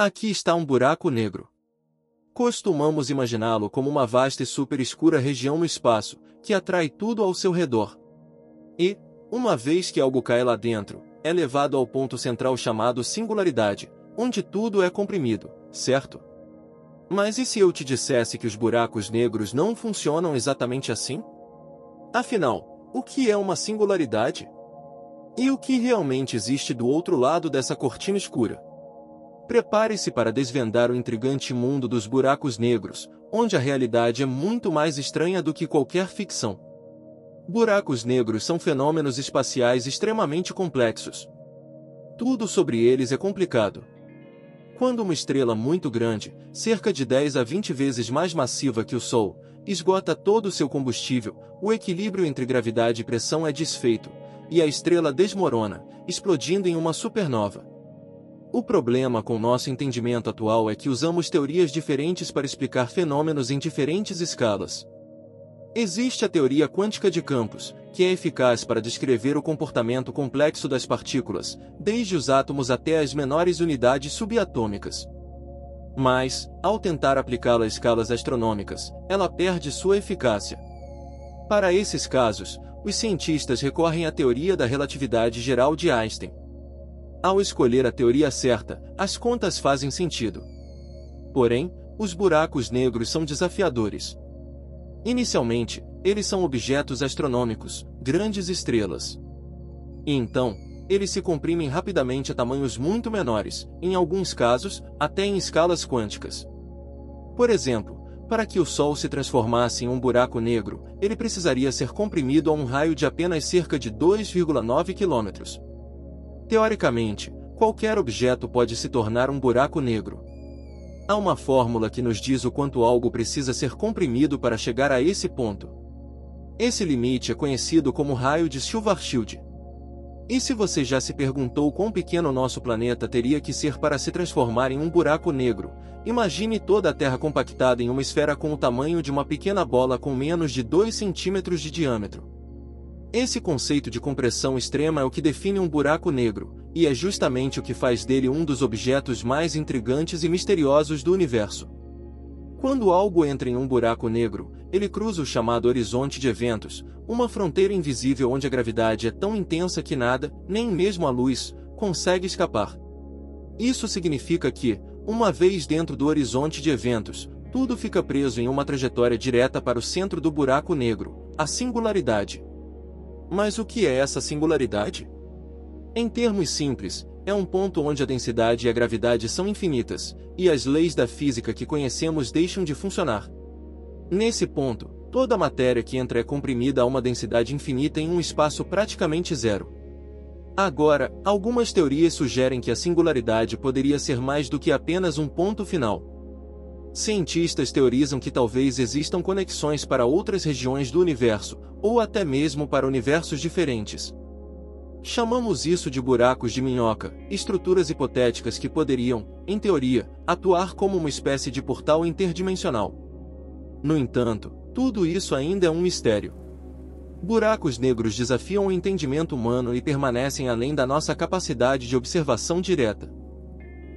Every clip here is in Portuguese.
Aqui está um buraco negro. Costumamos imaginá-lo como uma vasta e super escura região no espaço, que atrai tudo ao seu redor. E, uma vez que algo cai lá dentro, é levado ao ponto central chamado singularidade, onde tudo é comprimido, certo? Mas e se eu te dissesse que os buracos negros não funcionam exatamente assim? Afinal, o que é uma singularidade? E o que realmente existe do outro lado dessa cortina escura? Prepare-se para desvendar o intrigante mundo dos buracos negros, onde a realidade é muito mais estranha do que qualquer ficção. Buracos negros são fenômenos espaciais extremamente complexos. Tudo sobre eles é complicado. Quando uma estrela muito grande, cerca de 10 a 20 vezes mais massiva que o Sol, esgota todo o seu combustível, o equilíbrio entre gravidade e pressão é desfeito, e a estrela desmorona, explodindo em uma supernova. O problema com nosso entendimento atual é que usamos teorias diferentes para explicar fenômenos em diferentes escalas. Existe a teoria quântica de campos, que é eficaz para descrever o comportamento complexo das partículas, desde os átomos até as menores unidades subatômicas. Mas, ao tentar aplicá-la a escalas astronômicas, ela perde sua eficácia. Para esses casos, os cientistas recorrem à teoria da relatividade geral de Einstein. Ao escolher a teoria certa, as contas fazem sentido. Porém, os buracos negros são desafiadores. Inicialmente, eles são objetos astronômicos, grandes estrelas. E então, eles se comprimem rapidamente a tamanhos muito menores, em alguns casos, até em escalas quânticas. Por exemplo, para que o Sol se transformasse em um buraco negro, ele precisaria ser comprimido a um raio de apenas cerca de 2,9 km. Teoricamente, qualquer objeto pode se tornar um buraco negro. Há uma fórmula que nos diz o quanto algo precisa ser comprimido para chegar a esse ponto. Esse limite é conhecido como raio de Schwarzschild. E se você já se perguntou quão pequeno nosso planeta teria que ser para se transformar em um buraco negro, imagine toda a Terra compactada em uma esfera com o tamanho de uma pequena bola com menos de 2 centímetros de diâmetro. Esse conceito de compressão extrema é o que define um buraco negro, e é justamente o que faz dele um dos objetos mais intrigantes e misteriosos do universo. Quando algo entra em um buraco negro, ele cruza o chamado horizonte de eventos, uma fronteira invisível onde a gravidade é tão intensa que nada, nem mesmo a luz, consegue escapar. Isso significa que, uma vez dentro do horizonte de eventos, tudo fica preso em uma trajetória direta para o centro do buraco negro, a singularidade. Mas o que é essa singularidade? Em termos simples, é um ponto onde a densidade e a gravidade são infinitas, e as leis da física que conhecemos deixam de funcionar. Nesse ponto, toda a matéria que entra é comprimida a uma densidade infinita em um espaço praticamente zero. Agora, algumas teorias sugerem que a singularidade poderia ser mais do que apenas um ponto final. Cientistas teorizam que talvez existam conexões para outras regiões do universo, ou até mesmo para universos diferentes. Chamamos isso de buracos de minhoca, estruturas hipotéticas que poderiam, em teoria, atuar como uma espécie de portal interdimensional. No entanto, tudo isso ainda é um mistério. Buracos negros desafiam o entendimento humano e permanecem além da nossa capacidade de observação direta.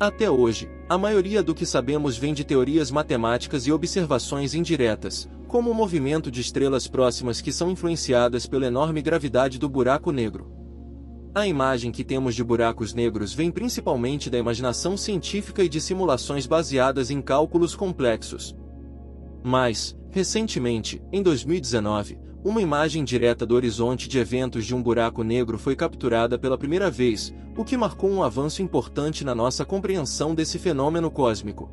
Até hoje, a maioria do que sabemos vem de teorias matemáticas e observações indiretas, como o movimento de estrelas próximas que são influenciadas pela enorme gravidade do buraco negro. A imagem que temos de buracos negros vem principalmente da imaginação científica e de simulações baseadas em cálculos complexos. Mas, recentemente, em 2019, uma imagem direta do horizonte de eventos de um buraco negro foi capturada pela primeira vez, o que marcou um avanço importante na nossa compreensão desse fenômeno cósmico.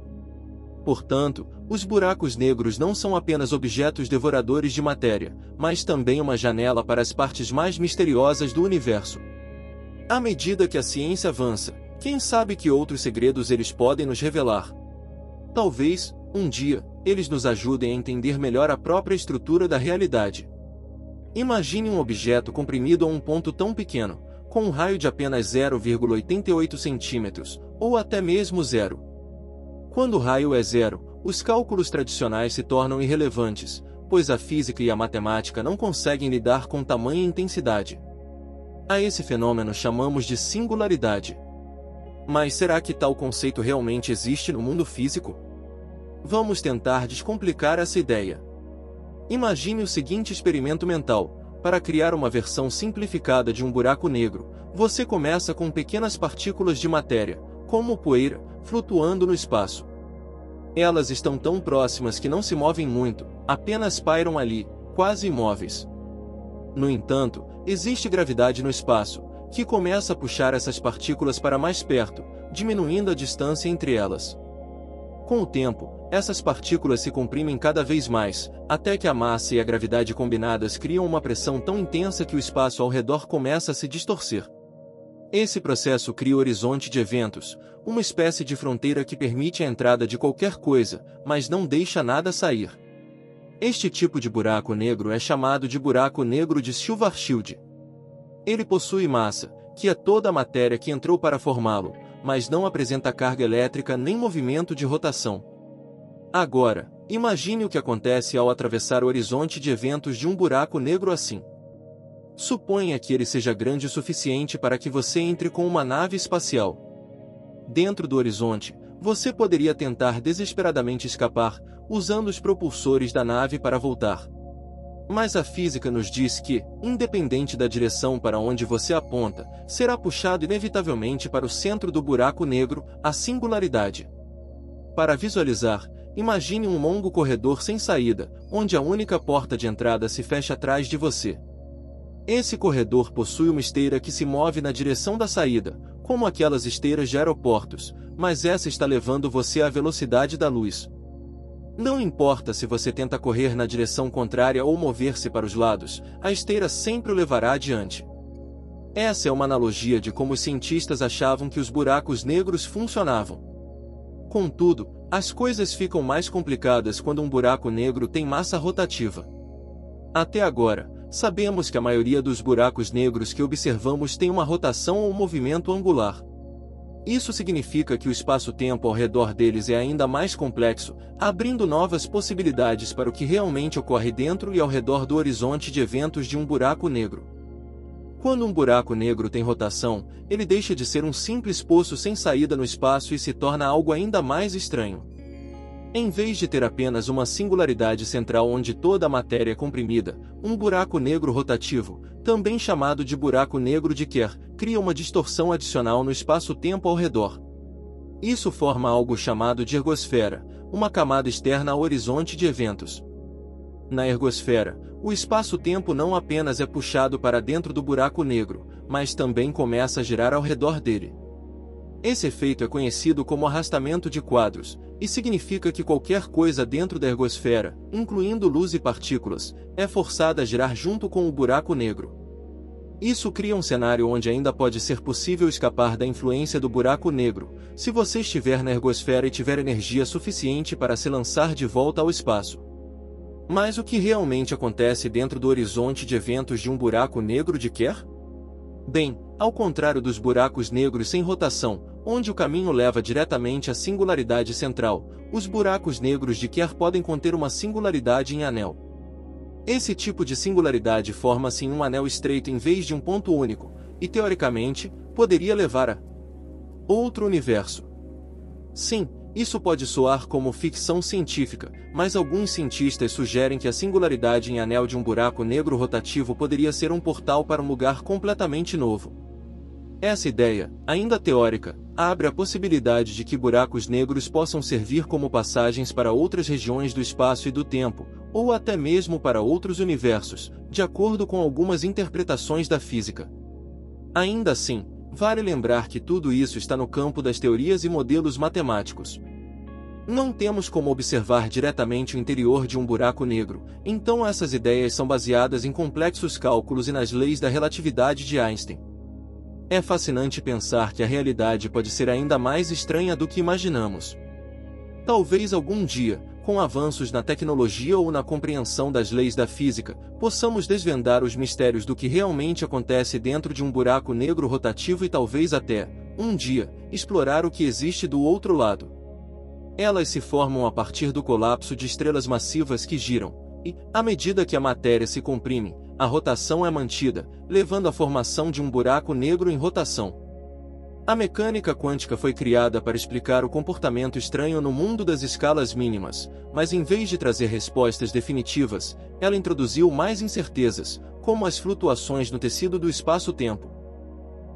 Portanto, os buracos negros não são apenas objetos devoradores de matéria, mas também uma janela para as partes mais misteriosas do universo. À medida que a ciência avança, quem sabe que outros segredos eles podem nos revelar? Talvez, um dia, eles nos ajudem a entender melhor a própria estrutura da realidade. Imagine um objeto comprimido a um ponto tão pequeno, com um raio de apenas 0,88 centímetros, ou até mesmo zero. Quando o raio é zero, os cálculos tradicionais se tornam irrelevantes, pois a física e a matemática não conseguem lidar com tamanha intensidade. A esse fenômeno chamamos de singularidade. Mas será que tal conceito realmente existe no mundo físico? Vamos tentar descomplicar essa ideia. Imagine o seguinte experimento mental. Para criar uma versão simplificada de um buraco negro, você começa com pequenas partículas de matéria, como poeira, flutuando no espaço. Elas estão tão próximas que não se movem muito, apenas pairam ali, quase imóveis. No entanto, existe gravidade no espaço, que começa a puxar essas partículas para mais perto, diminuindo a distância entre elas. Com o tempo, essas partículas se comprimem cada vez mais, até que a massa e a gravidade combinadas criam uma pressão tão intensa que o espaço ao redor começa a se distorcer. Esse processo cria o horizonte de eventos, uma espécie de fronteira que permite a entrada de qualquer coisa, mas não deixa nada sair. Este tipo de buraco negro é chamado de buraco negro de Schwarzschild. Ele possui massa, que é toda a matéria que entrou para formá-lo, mas não apresenta carga elétrica nem movimento de rotação. Agora, imagine o que acontece ao atravessar o horizonte de eventos de um buraco negro assim. Suponha que ele seja grande o suficiente para que você entre com uma nave espacial. Dentro do horizonte, você poderia tentar desesperadamente escapar, usando os propulsores da nave para voltar. Mas a física nos diz que, independente da direção para onde você aponta, será puxado inevitavelmente para o centro do buraco negro, a singularidade. Para visualizar, imagine um longo corredor sem saída, onde a única porta de entrada se fecha atrás de você. Esse corredor possui uma esteira que se move na direção da saída, como aquelas esteiras de aeroportos, mas essa está levando você à velocidade da luz. Não importa se você tenta correr na direção contrária ou mover-se para os lados, a esteira sempre o levará adiante. Essa é uma analogia de como os cientistas achavam que os buracos negros funcionavam. Contudo, as coisas ficam mais complicadas quando um buraco negro tem massa rotativa. Até agora, sabemos que a maioria dos buracos negros que observamos tem uma rotação ou movimento angular. Isso significa que o espaço-tempo ao redor deles é ainda mais complexo, abrindo novas possibilidades para o que realmente ocorre dentro e ao redor do horizonte de eventos de um buraco negro. Quando um buraco negro tem rotação, ele deixa de ser um simples poço sem saída no espaço e se torna algo ainda mais estranho. Em vez de ter apenas uma singularidade central onde toda a matéria é comprimida, um buraco negro rotativo, também chamado de buraco negro de Kerr, cria uma distorção adicional no espaço-tempo ao redor. Isso forma algo chamado de ergosfera, uma camada externa ao horizonte de eventos. Na ergosfera, o espaço-tempo não apenas é puxado para dentro do buraco negro, mas também começa a girar ao redor dele. Esse efeito é conhecido como arrastamento de quadros, e significa que qualquer coisa dentro da ergosfera, incluindo luz e partículas, é forçada a girar junto com o buraco negro. Isso cria um cenário onde ainda pode ser possível escapar da influência do buraco negro, se você estiver na ergosfera e tiver energia suficiente para se lançar de volta ao espaço. Mas o que realmente acontece dentro do horizonte de eventos de um buraco negro de Kerr? Bem, ao contrário dos buracos negros sem rotação, onde o caminho leva diretamente à singularidade central, os buracos negros de Kerr podem conter uma singularidade em anel. Esse tipo de singularidade forma-se em um anel estreito em vez de um ponto único, e teoricamente, poderia levar a outro universo. Sim, isso pode soar como ficção científica, mas alguns cientistas sugerem que a singularidade em anel de um buraco negro rotativo poderia ser um portal para um lugar completamente novo. Essa ideia, ainda teórica, abre a possibilidade de que buracos negros possam servir como passagens para outras regiões do espaço e do tempo, ou até mesmo para outros universos, de acordo com algumas interpretações da física. Ainda assim, vale lembrar que tudo isso está no campo das teorias e modelos matemáticos. Não temos como observar diretamente o interior de um buraco negro, então essas ideias são baseadas em complexos cálculos e nas leis da relatividade de Einstein. É fascinante pensar que a realidade pode ser ainda mais estranha do que imaginamos. Talvez algum dia, com avanços na tecnologia ou na compreensão das leis da física, possamos desvendar os mistérios do que realmente acontece dentro de um buraco negro rotativo e talvez até, um dia, explorar o que existe do outro lado. Elas se formam a partir do colapso de estrelas massivas que giram, e, à medida que a matéria se comprime, a rotação é mantida, levando à formação de um buraco negro em rotação. A mecânica quântica foi criada para explicar o comportamento estranho no mundo das escalas mínimas, mas em vez de trazer respostas definitivas, ela introduziu mais incertezas, como as flutuações no tecido do espaço-tempo.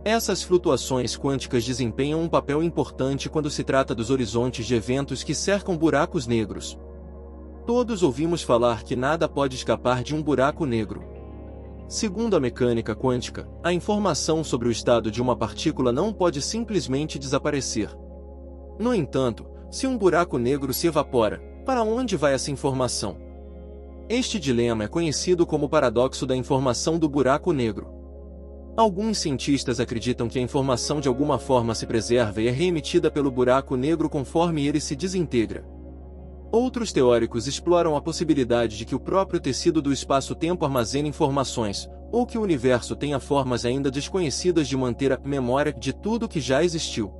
Essas flutuações quânticas desempenham um papel importante quando se trata dos horizontes de eventos que cercam buracos negros. Todos ouvimos falar que nada pode escapar de um buraco negro. Segundo a mecânica quântica, a informação sobre o estado de uma partícula não pode simplesmente desaparecer. No entanto, se um buraco negro se evapora, para onde vai essa informação? Este dilema é conhecido como o paradoxo da informação do buraco negro. Alguns cientistas acreditam que a informação de alguma forma se preserva e é reemitida pelo buraco negro conforme ele se desintegra. Outros teóricos exploram a possibilidade de que o próprio tecido do espaço-tempo armazene informações, ou que o universo tenha formas ainda desconhecidas de manter a memória de tudo que já existiu.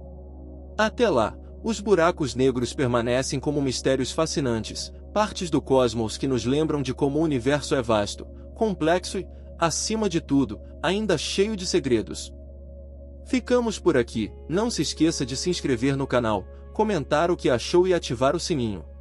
Até lá, os buracos negros permanecem como mistérios fascinantes, partes do cosmos que nos lembram de como o universo é vasto, complexo e, acima de tudo, ainda cheio de segredos. Ficamos por aqui, não se esqueça de se inscrever no canal, comentar o que achou e ativar o sininho.